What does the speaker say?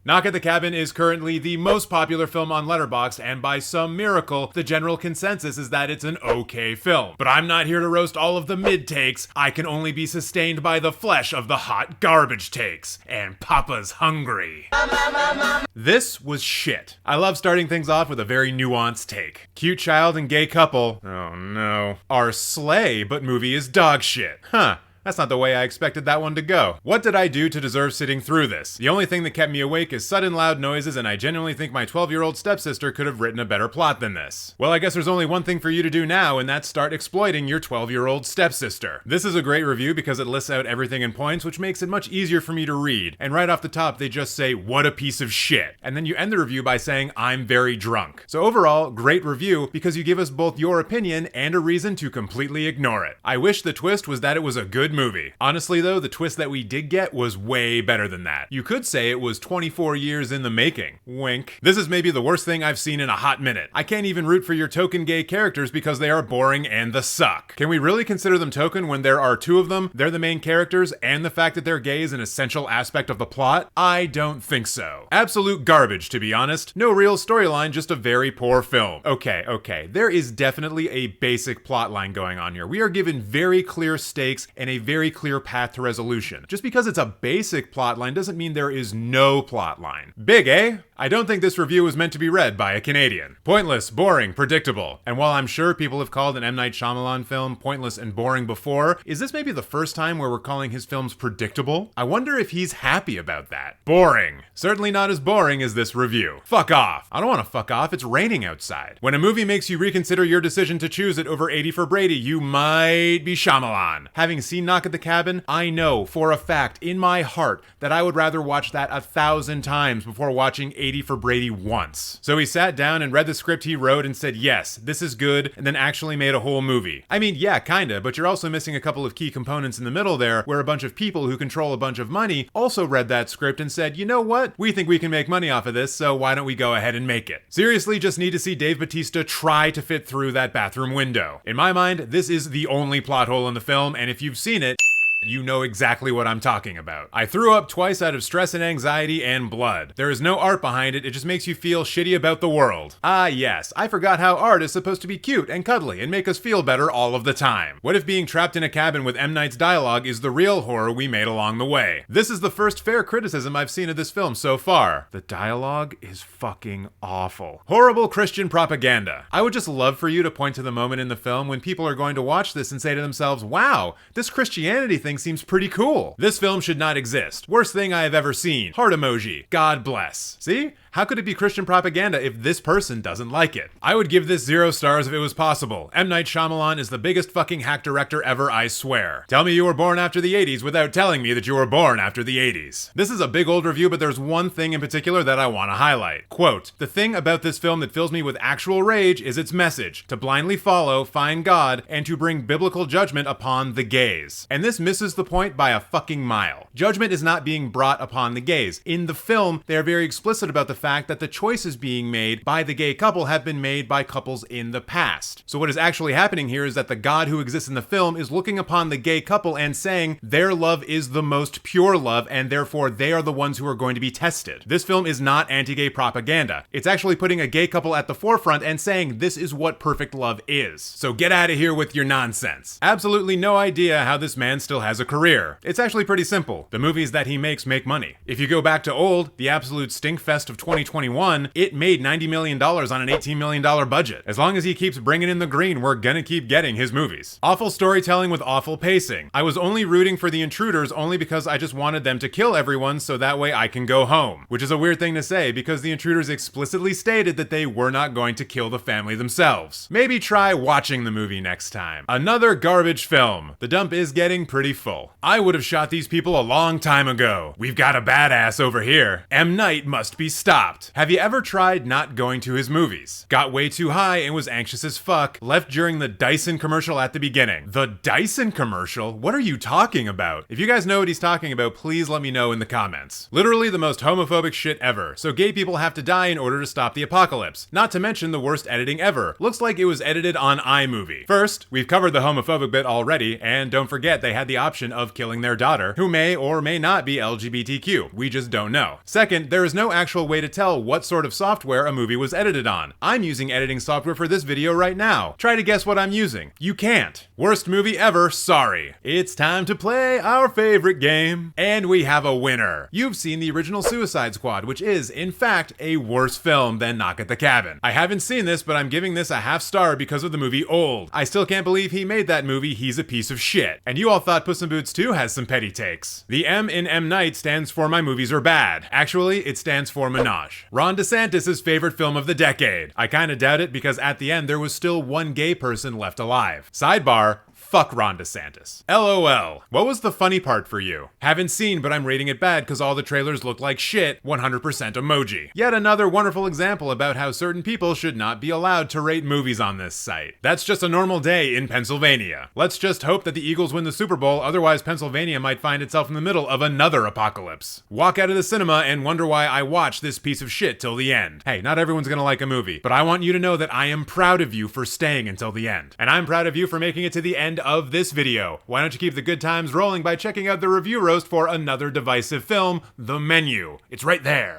Knock at the Cabin is currently the most popular film on Letterboxd, and by some miracle, the general consensus is that it's an okay film. But I'm not here to roast all of the mid-takes. I can only be sustained by the flesh of the hot garbage takes. And Papa's hungry. This was shit. I love starting things off with a very nuanced take. Cute child and gay couple, oh no, are slay, but movie is dog shit. Huh. That's not the way I expected that one to go. What did I do to deserve sitting through this? The only thing that kept me awake is sudden loud noises, and I genuinely think my 12-year-old stepsister could have written a better plot than this. Well, I guess there's only one thing for you to do now, and that's start exploiting your 12-year-old stepsister. This is a great review because it lists out everything in points, which makes it much easier for me to read. And right off the top, they just say, what a piece of shit. And then you end the review by saying, I'm very drunk. So overall, great review because you give us both your opinion and a reason to completely ignore it. I wish the twist was that it was a good movie. Honestly though, the twist that we did get was way better than that. You could say it was 24 years in the making. Wink. This is maybe the worst thing I've seen in a hot minute. I can't even root for your token gay characters because they are boring and the suck. Can we really consider them token when there are two of them, they're the main characters, and the fact that they're gay is an essential aspect of the plot? I don't think so. Absolute garbage, to be honest. No real storyline, just a very poor film. Okay. There is definitely a basic plot line going on here. We are given very clear stakes and a very clear path to resolution. Just because it's a basic plotline doesn't mean there is no plotline. Big, eh? I don't think this review was meant to be read by a Canadian. Pointless, boring, predictable. And while I'm sure people have called an M Night Shyamalan film pointless and boring before, is this maybe the first time where we're calling his films predictable? I wonder if he's happy about that. Boring. Certainly not as boring as this review. Fuck off. I don't want to fuck off, it's raining outside. When a movie makes you reconsider your decision to choose it over 80 for Brady, you might be Shyamalan. Having seen Knock at the Cabin, I know for a fact in my heart that I would rather watch that 1,000 times before watching 80 for Brady once. So he sat down and read the script he wrote and said, yes, this is good, and then actually made a whole movie. I mean, yeah, kinda, but you're also missing a couple of key components in the middle there, where a bunch of people who control a bunch of money also read that script and said, you know what? We think we can make money off of this, so why don't we go ahead and make it? Seriously, just need to see Dave Bautista try to fit through that bathroom window. In my mind, this is the only plot hole in the film, and if you've seen it, you know exactly what I'm talking about. I threw up twice out of stress and anxiety and blood. There is no art behind it, it just makes you feel shitty about the world. Ah yes, I forgot how art is supposed to be cute and cuddly and make us feel better all of the time. What if being trapped in a cabin with M. Night's dialogue is the real horror we made along the way? This is the first fair criticism I've seen of this film so far. The dialogue is fucking awful. Horrible Christian propaganda. I would just love for you to point to the moment in the film when people are going to watch this and say to themselves, wow, this Christianity thing seems pretty cool. This film should not exist. Worst thing I have ever seen. Heart emoji. God bless. See? How could it be Christian propaganda if this person doesn't like it? I would give this 0 stars if it was possible. M. Night Shyamalan is the biggest fucking hack director ever, I swear. Tell me you were born after the 80s without telling me that you were born after the 80s. This is a big old review, but there's one thing in particular that I want to highlight. Quote, the thing about this film that fills me with actual rage is its message, to blindly follow, find God, and to bring biblical judgment upon the gays. And this misses the point by a fucking mile. Judgment is not being brought upon the gays. In the film, they are very explicit about the fact that the choices being made by the gay couple have been made by couples in the past. So what is actually happening here is that the God who exists in the film is looking upon the gay couple and saying their love is the most pure love and therefore they are the ones who are going to be tested. This film is not anti-gay propaganda. It's actually putting a gay couple at the forefront and saying this is what perfect love is. So get out of here with your nonsense. Absolutely no idea how this man still has a career. It's actually pretty simple. The movies that he makes make money. If you go back to Old, the absolute stinkfest of 2021, it made $90 million on an $18 million budget. As long as he keeps bringing in the green, we're gonna keep getting his movies. Awful storytelling with awful pacing. I was only rooting for the intruders only because I just wanted them to kill everyone so that way I can go home. Which is a weird thing to say because the intruders explicitly stated that they were not going to kill the family themselves. Maybe try watching the movie next time. Another garbage film. The dump is getting pretty full. I would have shot these people a long time ago. We've got a badass over here. M. Night must be stopped. Have you ever tried not going to his movies? Got way too high and was anxious as fuck, left during the Dyson commercial at the beginning. The Dyson commercial? What are you talking about? If you guys know what he's talking about, please let me know in the comments. Literally the most homophobic shit ever. So gay people have to die in order to stop the apocalypse. Not to mention the worst editing ever. Looks like it was edited on iMovie. First, we've covered the homophobic bit already, and don't forget they had the option option of killing their daughter, who may or may not be LGBTQ. We just don't know. Second, there is no actual way to tell what sort of software a movie was edited on. I'm using editing software for this video right now. Try to guess what I'm using. You can't. Worst movie ever, sorry. It's time to play our favorite game. And we have a winner. You've seen the original Suicide Squad, which is, in fact, a worse film than Knock at the Cabin. I haven't seen this, but I'm giving this a half star because of the movie Old. I still can't believe he made that movie. He's a piece of shit. And you all thought Puss in Boots 2 has some petty takes. The M in M Night stands for My Movies Are Bad. Actually, it stands for Minaj. Ron DeSantis' favorite film of the decade. I kinda doubt it because at the end there was still one gay person left alive. Sidebar, fuck Ron DeSantis. LOL. What was the funny part for you? Haven't seen, but I'm rating it bad because all the trailers look like shit, 100% emoji. Yet another wonderful example about how certain people should not be allowed to rate movies on this site. That's just a normal day in Pennsylvania. Let's just hope that the Eagles win the Super Bowl, otherwise Pennsylvania might find itself in the middle of another apocalypse. Walk out of the cinema and wonder why I watched this piece of shit till the end. Hey, not everyone's gonna like a movie, but I want you to know that I am proud of you for staying until the end. And I'm proud of you for making it to the end of this video. Why don't you keep the good times rolling by checking out the review roast for another divisive film, The Menu. It's right there.